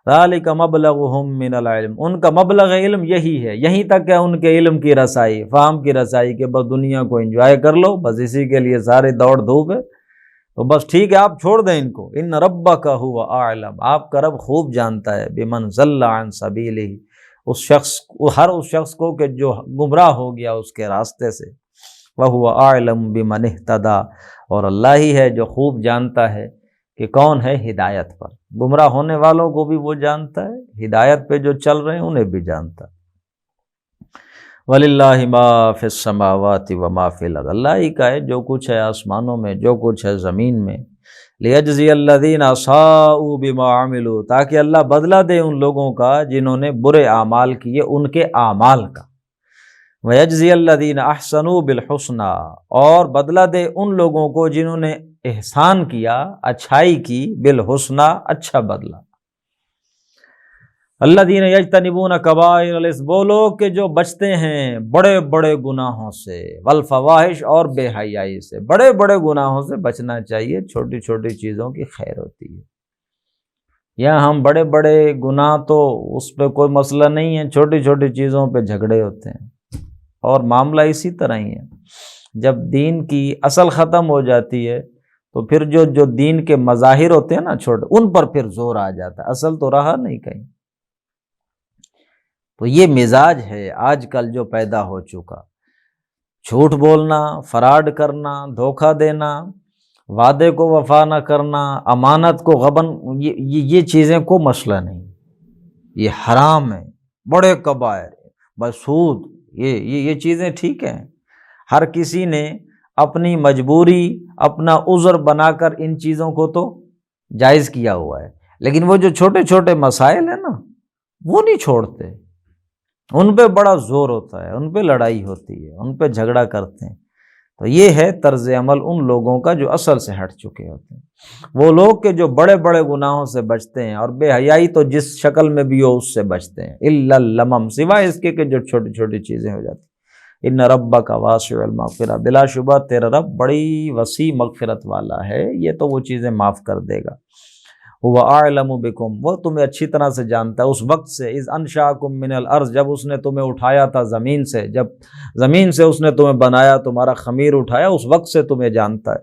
ذَلِكَ مَبْلَغُهُم مِّنَ الْعِلْمِ، ان کا مبلغ علم یہی ہے، یہیں تک ہے ان کے علم کی رسائی، فہم کی رسائی، کہ بس دنیا کو انجوائے کر لو، بس اسی کے لیے سارے دوڑ دھوپ ہے، تو بس ٹھیک ہے آپ چھوڑ دیں ان کو۔ ان ربک هو اعلم، آپ کا رب خوب جانتا ہے، بمن ضل عن سبیلہ، ہر اس شخص کو کہ جو گمراہ ہو گیا اس کے راستے سے، وہو اعلم بمن اہتدی، اور اللہ ہی ہے جو خوب جانتا ہے کہ کون ہے ہدایت پر، گمراہ ہونے والوں کو بھی وہ جانتا ہے، ہدایت پہ جو چل رہے ہیں انہیں بھی جانتا ہے۔ وَلِلَّهِ مَا فِي السَّمَاوَاتِ وَمَا فِي الْأَرْضِ، اللہ ہی کا ہے جو کچھ ہے آسمانوں میں، جو کچھ ہے زمین میں۔ لِيَجْزِيَ الَّذِينَ أَسَاءُوا بِمَا عَمِلُوا، تاکہ اللہ بدلہ دے ان لوگوں کا جنہوں نے برے اعمال کیے ان کے اعمال کا۔ وَيَجْزِيَ الَّذِينَ أَحْسَنُوا بِالْحُسْنَى، اور بدلہ دے ان لوگوں کو جنہوں نے احسان کیا، اچھائی کی، بالحسنى، اچھا بدلہ۔ الذین یجتنبون کبائر الاسم، وہ لوگ کہ جو بچتے ہیں بڑے بڑے گناہوں سے، والفواحش، اور بے حیائی سے، بڑے بڑے گناہوں سے بچنا چاہیے، چھوٹی چھوٹی چیزوں کی خیر ہوتی ہے۔ یا ہم بڑے بڑے گناہ تو اس پہ کوئی مسئلہ نہیں ہے، چھوٹی چھوٹی چیزوں پہ جھگڑے ہوتے ہیں، اور معاملہ اسی طرح ہی ہے۔ جب دین کی اصل ختم ہو جاتی ہے تو پھر جو دین کے مظاہر ہوتے ہیں نا چھوٹے، ان پر پھر زور آ جاتا ہے، اصل تو رہا نہیں کہیں۔ تو یہ مزاج ہے آج کل جو پیدا ہو چکا، جھوٹ بولنا، فراڈ کرنا، دھوکہ دینا، وعدے کو وفا نہ کرنا، امانت کو غبن، یہ چیزیں کو مسئلہ نہیں، یہ حرام ہے، بڑے کبائر، بس سود، یہ چیزیں ٹھیک ہیں، ہر کسی نے اپنی مجبوری، اپنا عذر بنا کر ان چیزوں کو تو جائز کیا ہوا ہے، لیکن وہ جو چھوٹے چھوٹے مسائل ہیں نا وہ نہیں چھوڑتے، ان پہ بڑا زور ہوتا ہے، ان پہ لڑائی ہوتی ہے، ان پہ جھگڑا کرتے ہیں۔ تو یہ ہے طرز عمل ان لوگوں کا جو اصل سے ہٹ چکے ہوتے ہیں، وہ لوگ کہ جو بڑے بڑے گناہوں سے بچتے ہیں، اور بے حیائی تو جس شکل میں بھی ہو اس سے بچتے ہیں، الا اللمم، سوائے اس کے کہ جو چھوٹی چھوٹی چیزیں ہو جاتی ہیں۔ ان ربک واسع المغفرہ، بلا شبہ تیرا رب بڑی وسیع مغفرت والا ہے، یہ تو وہ چیزیں معاف کر دے گا۔ هو اعلم بکم، وہ تمہیں اچھی طرح سے جانتا ہے، اس وقت سے، اذ انشاکم من الارض، جب اس نے تمہیں اٹھایا تھا زمین سے، جب زمین سے اس نے تمہیں بنایا، تمہارا خمیر اٹھایا، اس وقت سے تمہیں جانتا ہے۔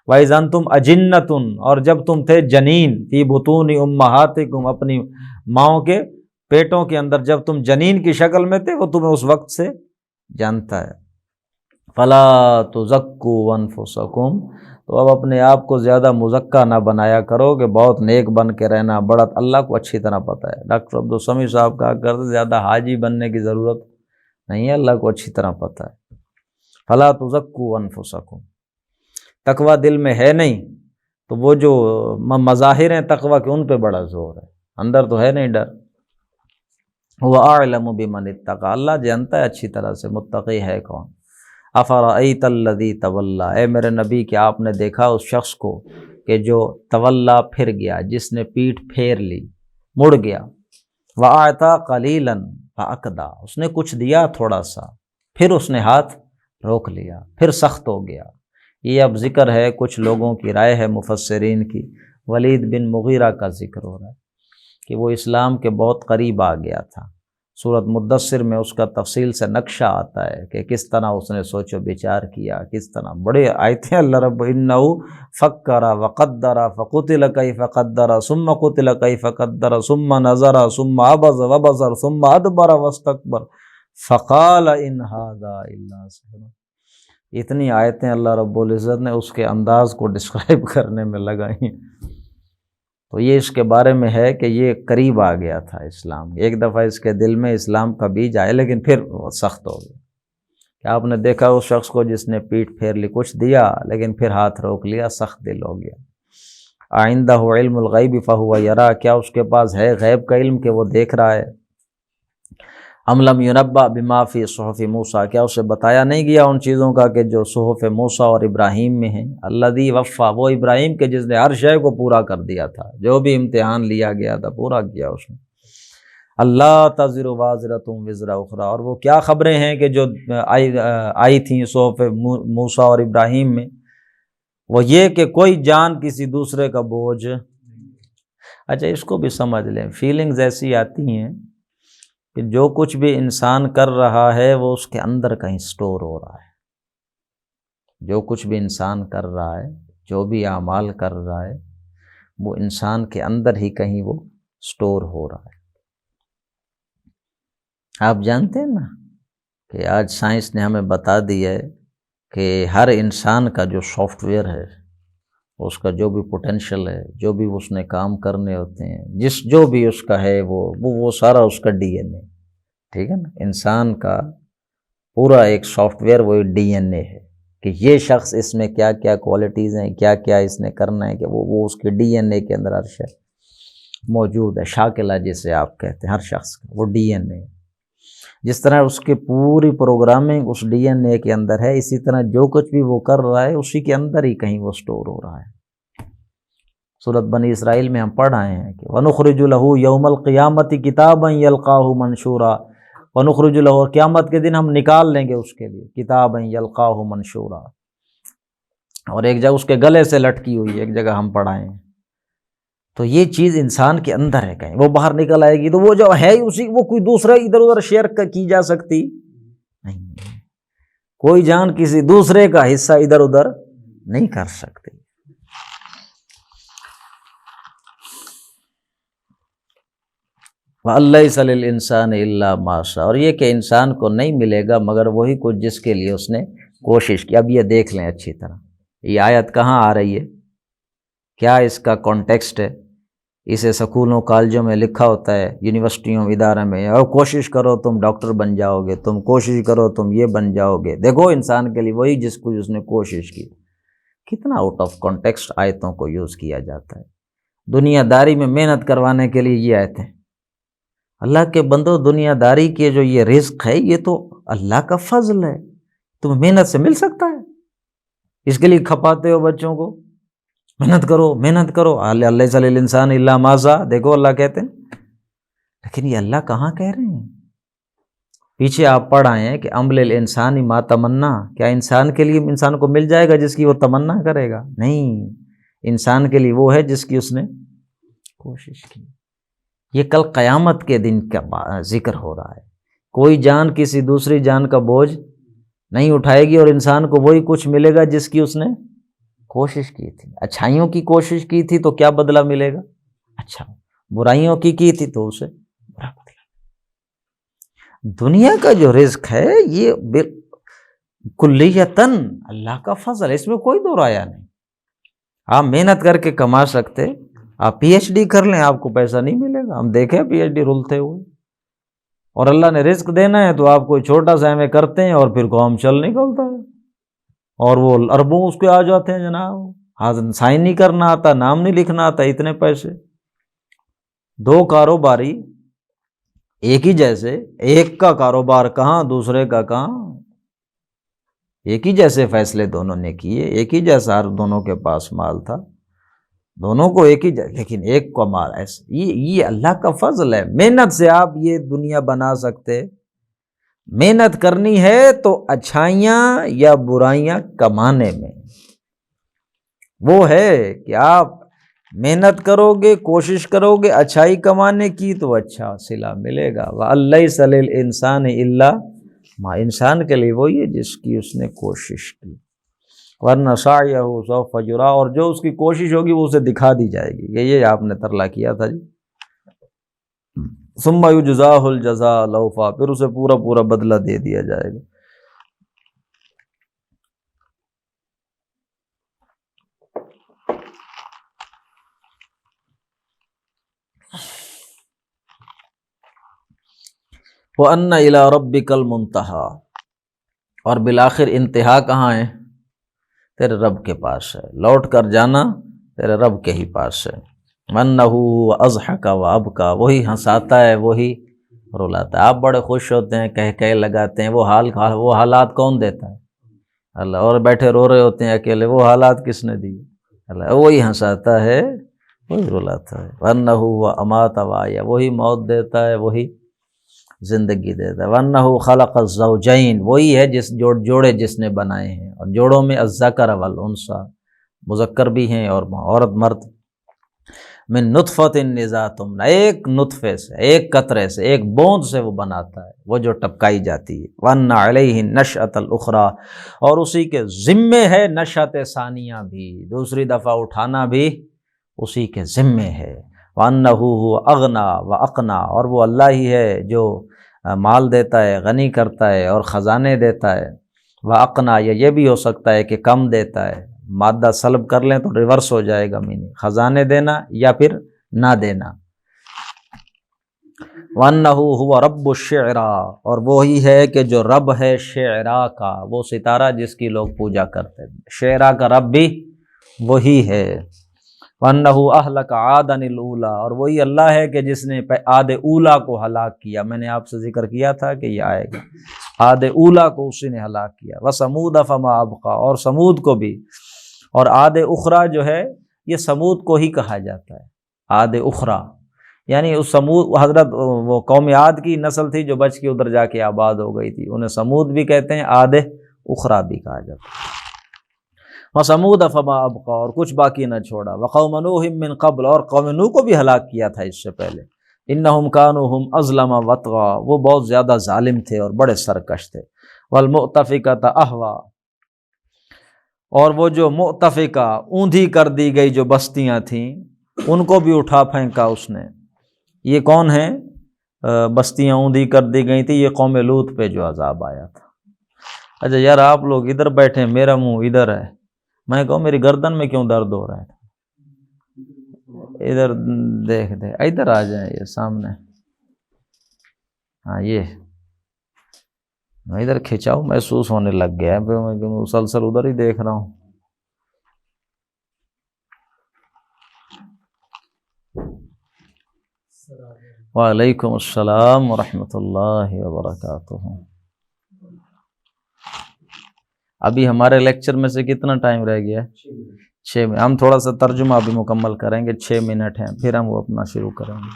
وَإِذْ أَنْتُمْ أَجِنَّةٌ، اور جب تم تھے جنین، فی بطون امہاتکم، اپنی ماؤں کے پیٹوں کے اندر جب تم جنین کی شکل میں تھے، وہ تمہیں اس وقت سے جانتا ہے۔ فَلَا تُزَكُّوا أَنفُسَكُمْ، تو اب اپنے آپ کو زیادہ مزکا نہ بنایا کرو کہ بہت نیک بن کے رہنا، بڑا اللہ کو اچھی طرح پتہ ہے۔ ڈاکٹر عبدالسمیع صاحب کہا کرتے زیادہ حاجی بننے کی ضرورت نہیں ہے، اللہ کو اچھی طرح پتہ ہے۔ فَلَا تُزَكُّوا أَنفُسَكُمْ، تقوی دل میں ہے نہیں تو وہ جو مظاہر ہیں تقوی کے ان پہ بڑا زور ہے، اندر تو ہے نہیں ڈر۔ هُوَ أَعْلَمُ بِمَنِ اتَّقَىٰ، اللہ جانتا ہے اچھی طرح سے متقی ہے کون۔ افرأیت الذی تولیٰ، اے میرے نبی کیا آپ نے دیکھا اس شخص کو کہ جو تولیٰ پھر گیا، جس نے پیٹھ پھیر لی، مڑ گیا۔ وَأَعْطَىٰ قَلِيلًا فَأَكْدَىٰ، اس نے کچھ دیا تھوڑا سا، پھر اس نے ہاتھ روک لیا، پھر سخت ہو گیا۔ یہ اب ذکر ہے، کچھ لوگوں کی رائے ہے مفسرین کی، ولید بن مغیرہ کا ذکر ہو رہا ہے کہ وہ اسلام کے بہت قریب آ گیا تھا۔ سورۃ مدثر میں اس کا تفصیل سے نقشہ آتا ہے کہ کس طرح اس نے سوچ و بچار کیا، کس طرح بڑے آیتیں اللہ رب انہ فکر وقدر فقتل کیف قدر ثم قتل کیف قدر ثم نظر ثم عبس وبصر ثم ادبر واستکبر فقال ان ھذا الا سحر۔ اتنی آیتیں اللہ رب العزت نے اس کے انداز کو ڈسکرائب کرنے میں لگائیں، تو یہ اس کے بارے میں ہے کہ یہ قریب آ گیا تھا اسلام، ایک دفعہ اس کے دل میں اسلام کا بیج آیا، لیکن پھر وہ سخت ہو گیا۔ کہ آپ نے دیکھا اس شخص کو جس نے پیٹھ پھیر لی، کچھ دیا لیکن پھر ہاتھ روک لیا، سخت دل ہو گیا۔ آئندہ علم الغیب فہو یرا، کیا اس کے پاس ہے غیب کا علم کہ وہ دیکھ رہا ہے؟ ام لم ینبأ بما فی صحف موسیٰ، کیا اسے بتایا نہیں گیا ان چیزوں کا کہ جو صحف موسیٰ اور ابراہیم میں ہیں؟ الذی وفا، وہ ابراہیم کے جس نے ہر شے کو پورا کر دیا تھا، جو بھی امتحان لیا گیا تھا پورا کیا اس نے۔ اللہ تزر وازرۃ وزر اخری، اور وہ کیا خبریں ہیں کہ جو آئی تھیں صحف موسیٰ اور ابراہیم میں، وہ یہ کہ کوئی جان کسی دوسرے کا بوجھ۔ اچھا اس کو بھی سمجھ لیں، فیلنگز ایسی آتی ہیں کہ جو کچھ بھی انسان کر رہا ہے وہ اس کے اندر کہیں سٹور ہو رہا ہے۔ جو کچھ بھی انسان کر رہا ہے، جو بھی اعمال کر رہا ہے، وہ انسان کے اندر ہی کہیں وہ سٹور ہو رہا ہے۔ آپ جانتے ہیں نا کہ آج سائنس نے ہمیں بتا دیا ہے کہ ہر انسان کا جو سافٹ ویئر ہے، اس کا جو بھی پوٹینشل ہے، جو بھی اس نے کام کرنے ہوتے ہیں، جو بھی اس کا ہے وہ سارا اس کا ڈی این اے، ٹھیک ہے نا۔ انسان کا پورا ایک سافٹ ویئر وہ ڈی این اے ہے کہ یہ شخص اس میں کیا کیا کوالٹیز ہیں، کیا کیا اس نے کرنا ہے، کہ وہ اس کے ڈی این اے کے اندر ہر شے موجود ہے۔ شاکلہ جسے آپ کہتے ہیں ہر شخص کا، وہ ڈی این اے، جس طرح اس کی پوری پروگرامنگ اس ڈی این اے کے اندر ہے، اسی طرح جو کچھ بھی وہ کر رہا ہے اسی کے اندر ہی کہیں وہ سٹور ہو رہا ہے۔ سورۃ بنی اسرائیل میں ہم پڑھ آئے ہیں کہ وَنُخْرِجُ لَهُ يَوْمَ الْقِيَامَةِ كِتَابًا يَلْقَاهُ مَنشُورًا، وَنُخْرِجُ لَهُ، قیامت کے دن ہم نکال لیں گے اس کے لیے کتابًا يَلْقَاهُ مَنشُورًا، اور ایک جگہ اس کے گلے سے لٹکی ہوئی، ایک جگہ ہم پڑھائے ہیں۔ تو یہ چیز انسان کے اندر ہے، کہیں وہ باہر نکل آئے گی تو وہ جو ہے اسی، وہ کوئی دوسرا ادھر ادھر شیئر کی جا سکتی نہیں، کوئی جان کسی دوسرے کا حصہ ادھر ادھر نہیں کر سکتی۔ وَأَن لَّيْسَ لِلْإِنسَانِ إِلَّا مَا شَاءَ، اور یہ کہ انسان کو نہیں ملے گا مگر وہی کچھ جس کے لیے اس نے کوشش کی۔ اب یہ دیکھ لیں اچھی طرح، یہ آیت کہاں آ رہی ہے، کیا اس کا کانٹیکسٹ ہے؟ اسے سکولوں کالجوں میں لکھا ہوتا ہے، یونیورسٹیوں ادارے میں، اور کوشش کرو تم ڈاکٹر بن جاؤ گے، تم کوشش کرو تم یہ بن جاؤ گے۔ دیکھو انسان کے لیے وہی جس کو اس نے کوشش کی، کتنا آؤٹ آف کانٹیکسٹ آیتوں کو یوز کیا جاتا ہے۔ دنیا داری میں محنت کروانے کے لیے یہ آیتیں، اللہ کے بندو دنیا داری کے جو یہ رزق ہے یہ تو اللہ کا فضل ہے، تمہیں محنت سے مل سکتا ہے، اس کے لیے کھپاتے ہو بچوں کو، محنت کرو محنت کرو، لیس للانسان الا ما سعى، دیکھو اللہ کہتے ہیں، لیکن یہ اللہ کہاں کہہ رہے ہیں؟ پیچھے آپ پڑھ آئے ہیں کہ ام للانسان ما تمنا، کیا انسان کے لیے انسان کو مل جائے گا جس کی وہ تمنا کرے گا؟ نہیں، انسان کے لیے وہ ہے جس کی اس نے کوشش کی۔ یہ کل قیامت کے دن کا ذکر ہو رہا ہے، کوئی جان کسی دوسری جان کا بوجھ نہیں اٹھائے گی، اور انسان کو وہی کچھ ملے گا جس کی اس نے کوشش کی تھی۔ اچھائیوں کی کوشش کی تھی تو کیا بدلہ ملے گا؟ اچھا، برائیوں کی تھی تو اسے برا بدلہ۔ دنیا کا جو رزق ہے یہ کلیتاً اللہ کا فضل ہے، اس میں کوئی دو رائے نہیں۔ آپ محنت کر کے کما سکتے، آپ پی ایچ ڈی کر لیں، آپ کو پیسہ نہیں ملے گا، ہم دیکھیں پی ایچ ڈی رولتے ہوئے، اور اللہ نے رزق دینا ہے تو آپ کوئی چھوٹا سا ہمیں کرتے ہیں اور پھر کام چل نکلتا ہے، اور وہ اربوں اس کے آ جاتے ہیں جناب، ہاں سائن نہیں کرنا آتا، نام نہیں لکھنا آتا، اتنے پیسے۔ دو کاروباری ایک ہی جیسے، ایک کا کاروبار کہاں دوسرے کا کہاں، ایک ہی جیسے فیصلے دونوں نے کیے، ایک ہی جیسا دونوں کے پاس مال تھا، دونوں کو ایک ہی لیکن ایک کو مال ایسا، یہ اللہ کا فضل ہے۔ محنت سے آپ یہ دنیا بنا سکتے، محنت کرنی ہے تو اچھائیاں یا برائیاں کمانے میں، وہ ہے کہ آپ محنت کرو گے، کوشش کرو گے اچھائی کمانے کی تو اچھا صلہ ملے گا۔ وَأَن لَّيْسَ لِلْإِنسَانِ إِلَّا مَا، انسان کے لیے وہی ہے جس کی اس نے کوشش کی، ورنہ سعیہ سوف یرا، اور جو اس کی کوشش ہوگی وہ اسے دکھا دی جائے گی۔ یہ آپ نے ترلا کیا تھا جی، ثم یجزاہ الجزاء الاوفیٰ، پھر اسے پورا پورا بدلہ دے دیا جائے گا۔ وَأَنَّ إِلَىٰ رَبِّكَ الْمُنتَهَىٰ، اور بالآخر انتہا کہاں ہے؟ تیرے رب کے پاس ہے، لوٹ کر جانا تیرے رب کے ہی پاس ہے۔ وَأَنَّهُ أَضْحَكَ وَأَبْكَى، وہی ہنساتا ہے وہی رلاتا ہے۔ آپ بڑے خوش ہوتے ہیں، کہہ لگاتے ہیں، وہ حالات کون دیتا ہے؟ اللہ۔ اور بیٹھے رو رہے ہوتے ہیں اکیلے، وہ حالات کس نے دیے؟ اللہ۔ وہی ہنساتا ہے وہی رلاتا ہے۔ وَأَنَّهُ أَمَاتَ وَأَحْيَا، وہی موت دیتا ہے وہی زندگی دیتا ہے۔ وَأَنَّهُ خَلَقَ الزَّوْجَيْنِ، وہی ہے جس جوڑے جس نے بنائے ہیں، اور جوڑوں میں الذَّكَرَ وَالْأُنثىٰ، مذکر بھی ہیں اور عورت مرد۔ من نطفة اذا تمنى، ایک نطفے سے، ایک قطرے سے، ایک بوند سے وہ بناتا ہے، وہ جو ٹپکائی جاتی ہے۔ وَأَنَّ عَلَيْهِ النَّشْأَةَ الْأُخْرَىٰ، اور اسی کے ذمے ہے نشأۃ ثانیہ بھی، دوسری دفعہ اٹھانا بھی اسی کے ذمے ہے۔ وَأَنَّهُ هُوَ أَغْنَىٰ وَأَقْنَىٰ، اور وہ اللہ ہی ہے جو مال دیتا ہے، غنی کرتا ہے اور خزانے دیتا ہے۔ وَأَقْنَىٰ، یہ بھی ہو سکتا ہے کہ کم دیتا ہے، مادہ سلب کر لیں تو ریورس ہو جائے گا میننگ، خزانے دینا یا پھر نہ دینا۔ وَأَنَّهُ هُوَ رَبُّ الشِّعْرَىٰ، اور وہی ہے کہ جو رب ہے شعراء کا، وہ ستارہ جس کی لوگ پوجا کرتے ہیں، شعراء کا رب بھی وہی ہے۔ وَأَنَّهُ أَهْلَكَ عَادًا الْأُولَىٰ، اور وہی اللہ ہے کہ جس نے عاد اولا کو ہلاک کیا۔ میں نے آپ سے ذکر کیا تھا کہ یہ آئے گا، عاد اولا کو اسی نے ہلاک کیا۔ وَثَمُودَ فَمَا أَبْقَىٰ، اور سمود کو بھی، اور عاد اخرى جو ہے یہ سمود کو ہی کہا جاتا ہے، عاد اخرى، یعنی اس سمود، حضرت وہ قوم عاد کی نسل تھی جو بچ کے ادھر جا کے آباد ہو گئی تھی، انہیں سمود بھی کہتے ہیں، عاد اخرى بھی کہا جاتا ہے۔ وَثَمُودَ فَمَا أَبْقَىٰ، اور کچھ باقی نہ چھوڑا۔ وَقَوْمَ نُوحٍ مِّن قَبْلُ، اور قوم نوح کو بھی ہلاک کیا تھا اس سے پہلے۔ إِنَّهُمْ كَانُوا هُمْ أَظْلَمَ وَأَطْغَىٰ، وہ بہت زیادہ ظالم تھے اور بڑے سرکش تھے۔ وَالْمُؤْتَفِكَةَ أَهْوَىٰ، اور وہ جو مؤتفقہ، اوندھی کر دی گئی جو بستیاں تھیں، ان کو بھی اٹھا پھینکا اس نے۔ یہ کون ہیں بستیاں اوندھی کر دی گئی تھی؟ یہ قوم لوط پہ جو عذاب آیا تھا۔ اچھا یار، آپ لوگ ادھر بیٹھے، میرا منہ ادھر ہے، میں کہوں میری گردن میں کیوں درد ہو رہا ہے؟ ادھر دیکھ دے، ادھر آ جائیں، یہ سامنے، ہاں یہ ادھر کھچاؤ محسوس ہونے لگ گیا ہے، میں مسلسل ادھر ہی دیکھ رہا ہوں۔ وعلیکم السلام ورحمۃ اللہ وبرکاتہ۔ ابھی ہمارے لیکچر میں سے کتنا ٹائم رہ گیا ہے؟ 6 منٹ۔ ہم تھوڑا سا ترجمہ بھی مکمل کریں گے، 6 منٹ ہیں، پھر ہم وہ اپنا شروع کریں گے۔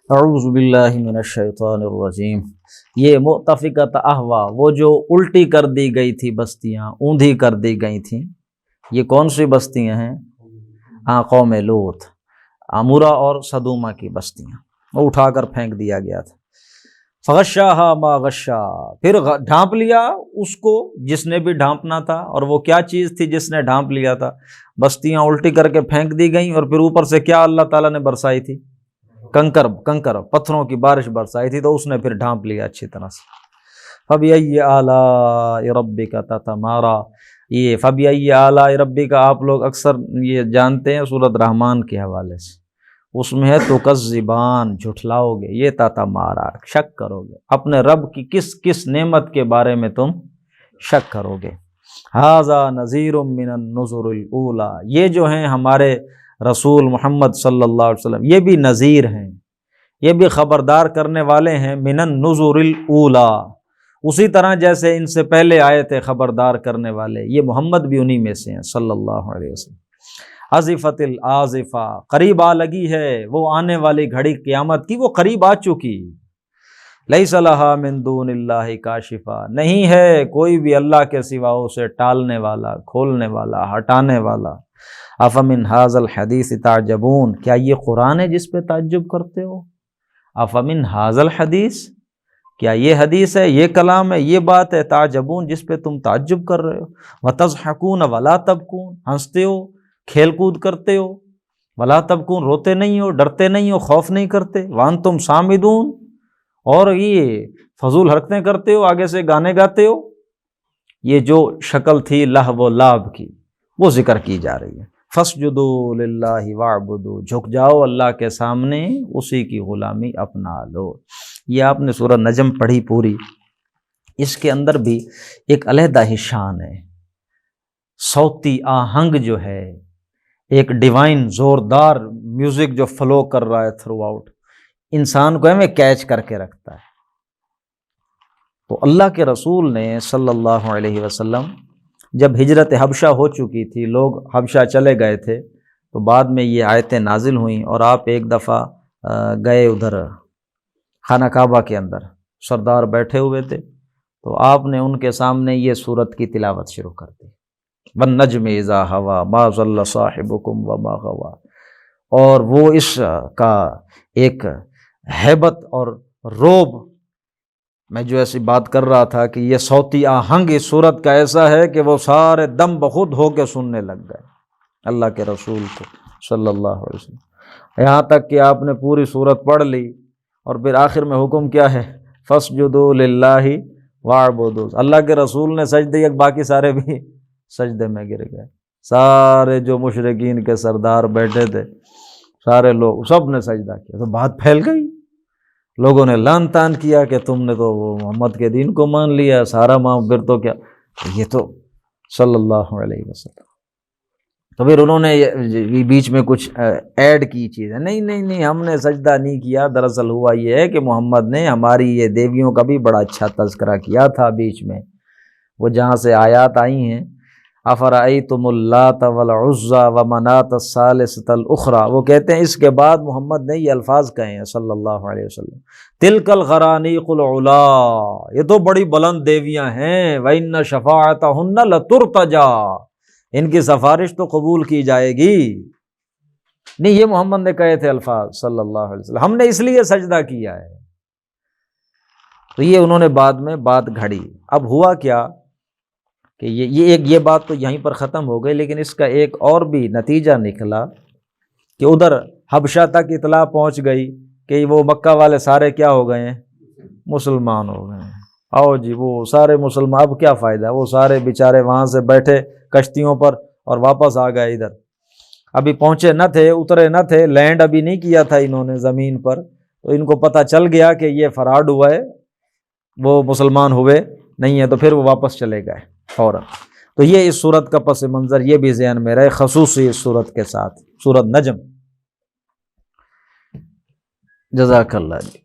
اعوذ باللہ من الشیطان الرجیم۔ یہ مؤتفقۃ اہوا، وہ جو الٹی کر دی گئی تھی بستیاں، اوندھی کر دی گئی تھیں، یہ کون سی بستیاں ہیں؟ قوم لوط، عمورہ اور صدومہ کی بستیاں، وہ اٹھا کر پھینک دیا گیا تھا۔ فغشاہا ما غشا، پھر ڈھانپ لیا اس کو جس نے بھی ڈھانپنا تھا۔ اور وہ کیا چیز تھی جس نے ڈھانپ لیا تھا؟ بستیاں الٹی کر کے پھینک دی گئیں، اور پھر اوپر سے کیا اللہ تعالیٰ نے برسائی تھی؟ کنکر، پتھروں کی بارش برسائی تھی، تو اس نے پھر ڈھانپ لیا اچھی طرح سے۔ فَبِأَيِّ آلَاءِ رَبِّكَ تَتَمَارَىٰ، یہ فَبِأَيِّ آلَاءِ رَبِّكَ آپ لوگ اکثر یہ جانتے ہیں سورۃ رحمان کے حوالے سے، اس میں ہے تکذبان، جھٹلاؤ گے، یہ تتمارا، شک کرو گے، اپنے رب کی کس کس نعمت کے بارے میں تم شک کرو گے۔ ھذا نذیر من النذر الاولیٰ، یہ جو ہیں ہمارے رسول محمد صلی اللہ علیہ وسلم، یہ بھی نذیر ہیں، یہ بھی خبردار کرنے والے ہیں، من النذر الاولیٰ، اسی طرح جیسے ان سے پہلے آئے تھے خبردار کرنے والے، یہ محمد بھی انہی میں سے ہیں صلی اللہ علیہ وسلم۔ ازفت الازفہ، قریب آ لگی ہے وہ آنے والی گھڑی قیامت کی، وہ قریب آ چکی۔ لیس لہا من دون اللہ کاشفہ، نہیں ہے کوئی بھی اللہ کے سوا اسے ٹالنے والا، کھولنے والا، ہٹانے والا۔ افمن ھذا الحدیث تعجبون، کیا یہ قرآن ہے جس پہ تعجب کرتے ہو؟ افمن ھذا الحدیث، کیا یہ حدیث ہے، یہ کلام ہے، یہ بات ہے، تعجبون جس پہ تم تعجب کر رہے ہو۔ وتضحکون ولا تبکون، ہنستے ہو، کھیل کود کرتے ہو، ولا تبکون روتے نہیں ہو، ڈرتے نہیں ہو، خوف نہیں کرتے، وانتم صامدون، اور یہ فضول حرکتیں کرتے ہو، آگے سے گانے گاتے ہو۔ یہ جو شکل تھی لہو و لعب کی وہ ذکر کی جا رہی ہے۔ فاسجدوا للہ واعبدوا، جھک جاؤ اللہ کے سامنے، اسی کی غلامی اپنا لو۔ یہ آپ نے سورہ نجم پڑھی پوری، اس کے اندر بھی ایک علیحدہ ہی شان ہے۔ صوتی آہنگ جو ہے، ایک ڈیوائن زوردار میوزک جو فلو کر رہا ہے تھرو آؤٹ، انسان کو ہمیں کیچ کر کے رکھتا ہے۔ تو اللہ کے رسول نے صلی اللہ علیہ وسلم جب ہجرت حبشہ ہو چکی تھی، لوگ حبشہ چلے گئے تھے، تو بعد میں یہ آیتیں نازل ہوئیں، اور آپ ایک دفعہ گئے ادھر خانہ کعبہ کے اندر، سردار بیٹھے ہوئے تھے، تو آپ نے ان کے سامنے یہ سورت کی تلاوت شروع کر دی، وَالنَّجْمِ إِذَا هَوَىٰ مَا ضَلَّ صَاحِبُكُمْ وَمَا غَوَىٰ، اور وہ اس کا ایک ہیبت اور روب، میں جو ایسی بات کر رہا تھا کہ یہ صوتی آہنگ اس سورت کا ایسا ہے کہ وہ سارے دم بخود ہو کے سننے لگ گئے اللہ کے رسول کو صلی اللہ علیہ وسلم، یہاں تک کہ آپ نے پوری سورت پڑھ لی، اور پھر آخر میں حکم کیا ہے، فَاسْجُدُوا لِلَّهِ وَاعْبُدُوا، اللہ کے رسول نے سجدے کیا، باقی سارے بھی سجدے میں گر گئے، سارے جو مشرکین کے سردار بیٹھے تھے سارے لوگ سب نے سجدہ کیا، تو بات پھیل گئی، لوگوں نے لعن طعن کیا کہ تم نے تو وہ محمد کے دین کو مان لیا، سارا پھر تو کیا، یہ تو صلی اللہ علیہ وسلم۔ تو پھر انہوں نے بیچ میں کچھ ایڈ کی چیزیں، نہیں ہم نے سجدہ نہیں کیا، دراصل ہوا یہ ہے کہ محمد نے ہماری یہ دیویوں کا بھی بڑا اچھا تذکرہ کیا تھا بیچ میں، وہ جہاں سے آیات آئی ہیں، افرأیتم اللات والعزی ومناۃ الثالثۃ الاخری، وہ کہتے ہیں اس کے بعد محمد نے یہ الفاظ کہے ہیں صلی اللہ علیہ وسلم، تلک الغرانیق العلا، یہ تو بڑی بلند دیویاں ہیں، وان شفاعتہن لترتجی، ان کی سفارش تو قبول کی جائے گی، نہیں یہ محمد نے کہے تھے الفاظ صلی اللہ علیہ وسلم، ہم نے اس لیے سجدہ کیا ہے۔ تو یہ انہوں نے بعد میں بات گھڑی، اب ہوا کیا کہ یہ بات تو یہیں پر ختم ہو گئی، لیکن اس کا ایک اور بھی نتیجہ نکلا کہ ادھر حبشہ تک اطلاع پہنچ گئی کہ وہ مکہ والے سارے کیا ہو گئے ہیں، مسلمان ہو گئے ہیں، آؤ جی وہ سارے مسلمان، اب کیا فائدہ، وہ سارے بیچارے وہاں سے بیٹھے کشتیوں پر اور واپس آ گئے ادھر، ابھی پہنچے نہ تھے، اترے نہ تھے، لینڈ ابھی نہیں کیا تھا انہوں نے زمین پر، تو ان کو پتہ چل گیا کہ یہ فراڈ ہوا ہے، وہ مسلمان ہوئے نہیں ہیں، تو پھر وہ واپس چلے گئے فوراً۔ تو یہ اس صورت کا پس منظر یہ بھی ذہن میں رہے، خصوصی اس صورت کے ساتھ، سورت نجم۔ جزاک اللہ جی۔